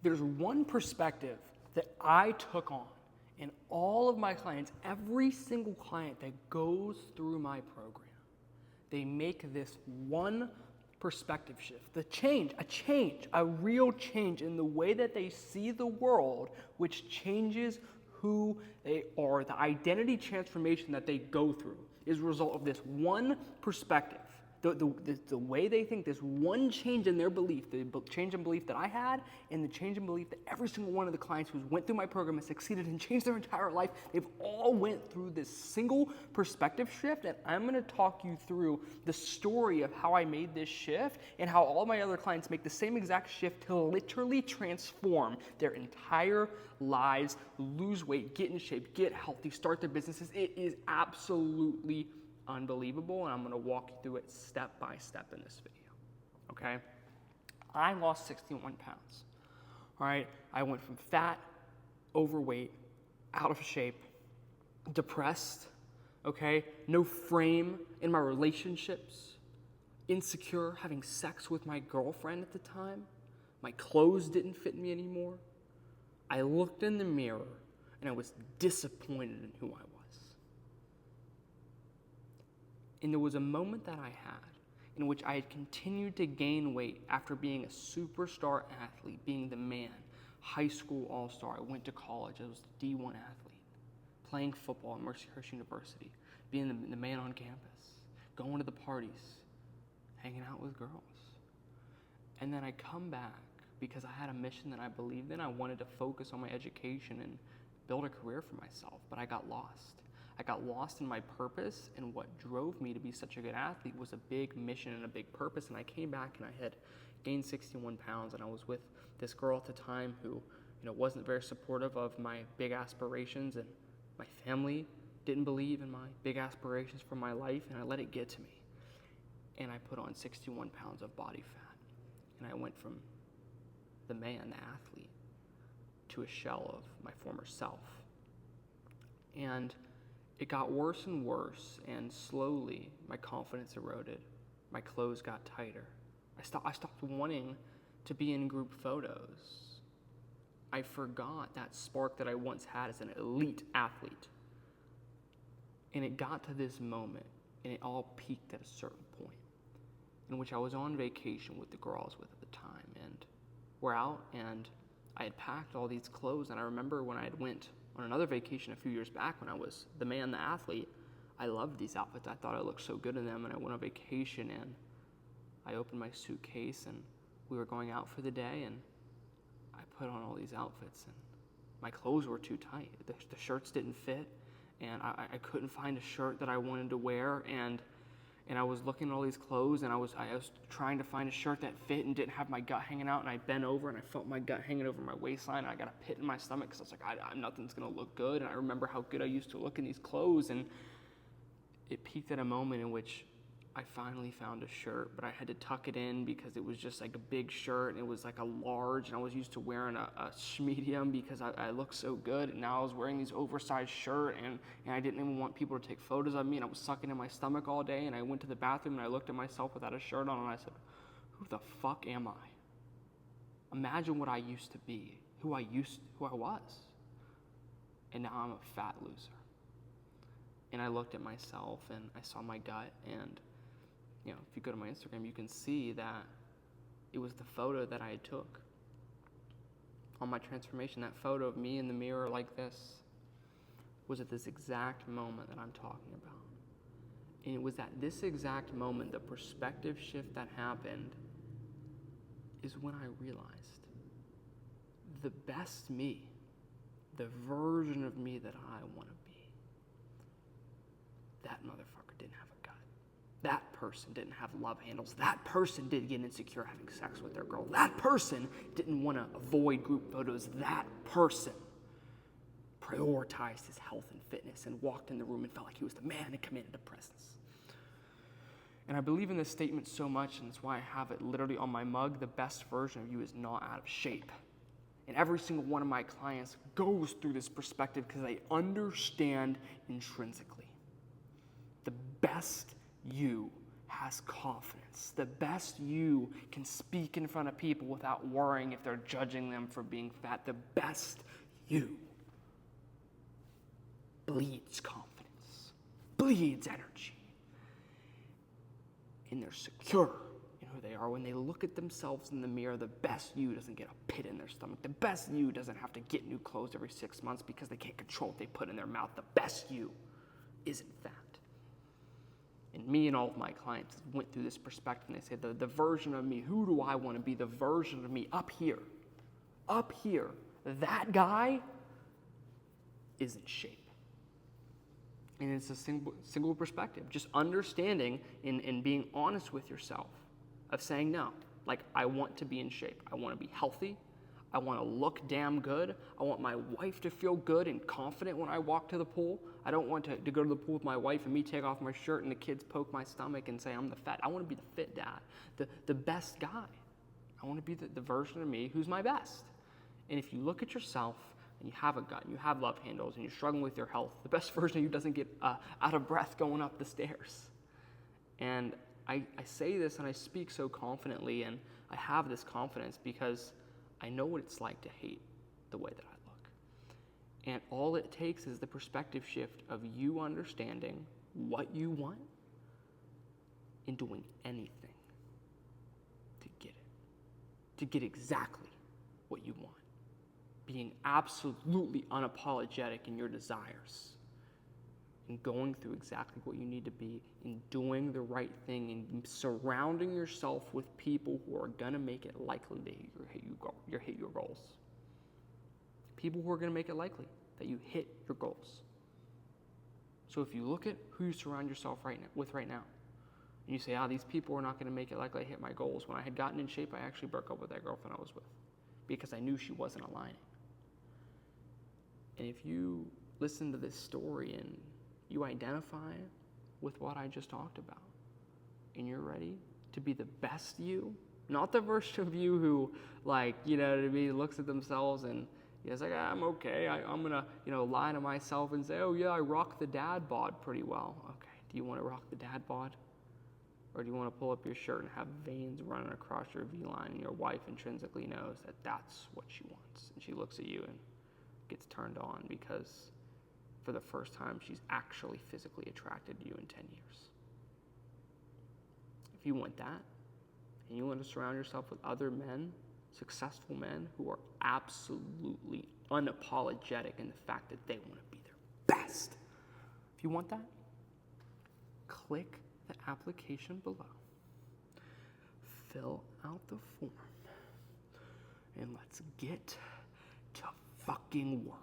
there's one perspective that I took on in all of my clients, every single client that goes through my program, they make this one perspective shift, a real change in the way that they see the world, which changes who they are. The identity transformation that they go through is a result of this one perspective. The way they think, this one change in their belief, the change in belief that I had, and the change in belief that every single one of the clients who went through my program and succeeded and changed their entire life, they've all went through this single perspective shift. And I'm going to talk you through the story of how I made this shift and how all my other clients make the same exact shift to literally transform their entire lives, lose weight, get in shape, get healthy, start their businesses. It is absolutely unbelievable, and I'm going to walk you through it step by step in this video, okay? I lost 61 pounds, all right? I went from fat, overweight, out of shape, depressed, okay? No frame in my relationships, insecure, having sex with my girlfriend at the time. My clothes didn't fit me anymore. I looked in the mirror, and I was disappointed in who I was. And there was a moment that I had in which I had continued to gain weight after being a superstar athlete, being the man, high school all-star. I went to college. I was the D1 athlete, playing football at Mercyhurst University, being the man on campus, going to the parties, hanging out with girls. And then I come back because I had a mission that I believed in. I wanted to focus on my education and build a career for myself, but I got lost. I got lost in my purpose, and what drove me to be such a good athlete was a big mission and a big purpose. And I came back and I had gained 61 pounds, and I was with this girl at the time who, wasn't very supportive of my big aspirations, and my family didn't believe in my big aspirations for my life, and I let it get to me. And I put on 61 pounds of body fat, and I went from the man, the athlete, to a shell of my former self. And it got worse and worse, and slowly my confidence eroded. My clothes got tighter. I stopped wanting to be in group photos. I forgot that spark that I once had as an elite athlete. And it got to this moment, and it all peaked at a certain point, in which I was on vacation with the girl I was with at the time, and we're out, and I had packed all these clothes, and I remember when I had went on another vacation a few years back when I was the man, the athlete, I loved these outfits. I thought I looked so good in them, and I went on vacation, and I opened my suitcase, and we were going out for the day, and I put on all these outfits, and my clothes were too tight. The shirts didn't fit, and I couldn't find a shirt that I wanted to wear, and I was looking at all these clothes, and I was trying to find a shirt that fit and didn't have my gut hanging out, and I bent over, and I felt my gut hanging over my waistline, and I got a pit in my stomach, because I was like, nothing's going to look good, and I remember how good I used to look in these clothes, and it peaked at a moment in which I finally found a shirt, but I had to tuck it in because it was just like a big shirt, and it was like a large, and I was used to wearing a medium because I looked so good, and now I was wearing these oversized shirt, and I didn't even want people to take photos of me, and I was sucking in my stomach all day, and I went to the bathroom, and I looked at myself without a shirt on, and I said, who the fuck am I? Imagine what I used to be, who I was, and now I'm a fat loser. And I looked at myself, and I saw my gut, and if you go to my Instagram, you can see that it was the photo that I took on my transformation. That photo of me in the mirror like this was at this exact moment that I'm talking about. And it was at this exact moment, the perspective shift that happened, is when I realized the best me, the version of me that I want to be, that motherfucker didn't have a gut. That person didn't have love handles. That person didn't get insecure having sex with their girl. That person didn't want to avoid group photos. That person prioritized his health and fitness and walked in the room and felt like he was the man and commanded a presence. And I believe in this statement so much, and that's why I have it literally on my mug. The best version of you is not out of shape. And every single one of my clients goes through this perspective because they understand intrinsically. The best you has confidence. The best you can speak in front of people without worrying if they're judging them for being fat. The best you bleeds confidence, bleeds energy. And they're secure in who they are. When they look at themselves in the mirror, the best you doesn't get a pit in their stomach. The best you doesn't have to get new clothes every 6 months because they can't control what they put in their mouth. The best you isn't fat. And me and all of my clients went through this perspective, and they said, the version of me, who do I want to be? The version of me up here, that guy is in shape. And it's a single perspective, just understanding and being honest with yourself of saying no. Like, I want to be in shape. I want to be healthy. I want to look damn good. I want my wife to feel good and confident when I walk to the pool. I don't want to go to the pool with my wife and me take off my shirt and the kids poke my stomach and say I'm the fat. I want to be the fit dad, the best guy. I want to be the version of me who's my best. And if you look at yourself and you have a gut and you have love handles and you're struggling with your health, the best version of you doesn't get out of breath going up the stairs. And I say this and I speak so confidently, and I have this confidence because I know what it's like to hate the way that I look. And all it takes is the perspective shift of you understanding what you want and doing anything to get it, to get exactly what you want. Being absolutely unapologetic in your desires and going through exactly what you need to be and doing the right thing and surrounding yourself with people who are going to make it likely that you hit your goals. People who are going to make it likely that you hit your goals. So if you look at who you surround yourself with right now, and you say, these people are not going to make it likely I hit my goals. When I had gotten in shape, I actually broke up with that girlfriend I was with because I knew she wasn't aligning. And if you listen to this story and you identify with what I just talked about, and you're ready to be the best you, not the version of you who, looks at themselves and is like, I'm okay. I'm going to, lie to myself and say, oh yeah, I rock the dad bod pretty well. Okay, do you want to rock the dad bod? Or do you want to pull up your shirt and have veins running across your V-line and your wife intrinsically knows that that's what she wants? And she looks at you and gets turned on because for the first time, she's actually physically attracted to you in 10 years. If you want that, and you want to surround yourself with other men, successful men, who are absolutely unapologetic in the fact that they want to be their best. If you want that, click the application below, fill out the form, and let's get to fucking work.